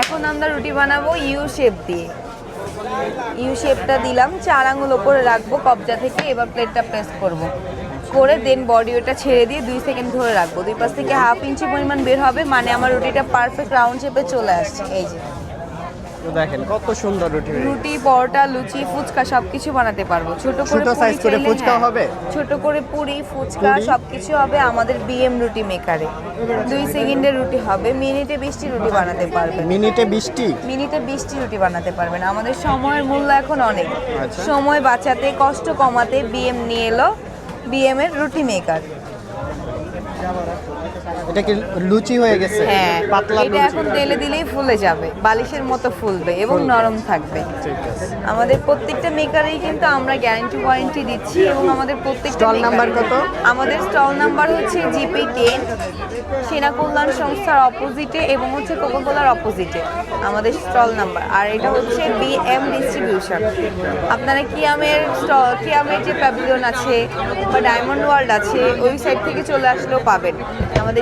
এখন আমরা রুটি বানাবো ইউ শেপ দিয়ে। ইউ শেপটা দিলাম, 4 আঙুল ওপরে রাখবো কবজা থেকে। এবার প্লেটটা প্রেস করব, করে দেন বডি ওটা ছেড়ে দিয়ে 2 সেকেন্ড ধরে রাখবো। দুই পাশ থেকে 1/2 ইঞ্চি পরিমাণ বের হবে, মানে আমার রুটিটা পারফেক্ট রাউন্ড শেপে চলে আসছে। এই যে দেখেন কত সুন্দর রুটি। রুটি, পরোটা, লুচি, ফুচকা সবকিছু বানাতে পারবো। ছোট সাইজ করে ফুচকা হবে, ছোট করে পুরি, ফুচকা সবকিছু হবে আমাদের বিএম রুটি মেকারে। 2 সেকেন্ডের রুটি হবে, মিনিটে 20টি রুটি বানাতে পারবেন। মিনিটে 20টি? মিনিটে 20টি রুটি বানাতে পারবেন। আমাদের সময়ের মূল্য এখন অনেক, সময় বাঁচাতে, কষ্ট কমাতে বিএম নিয়ে এলো বিএম এর রুটি মেকার। এটা কি লুচি হয়ে গেছে? হ্যাঁ, পাতলা এটা এখন তেলে দিলেই ফুলে যাবে, বালিশের মতো ফুলবে এবং নরম থাকবে। আমাদের প্রত্যেকটা মেকারেই কিন্তু আমরা গ্যারান্টি ওয়ারেন্টি দিচ্ছি এবং আমাদের প্রত্যেকটা স্টল নাম্বার কত? আমাদের স্টল নাম্বার হচ্ছে জিপি 10, সেনা কল্যাণ সংস্থার অপোজিটে এবং হচ্ছে কোকাকোলার অপোজিটে আমাদের স্টল নাম্বার। আর এটা হচ্ছে বিএম ডিস্ট্রিবিউশন। আপনারা কিয়ামের যে প্যাভিলিয়ন আছে বা ডায়মন্ড ওয়ার্ল্ড আছে, ওই সাইড থেকে চলে আসলেও পাবেন। আমাদের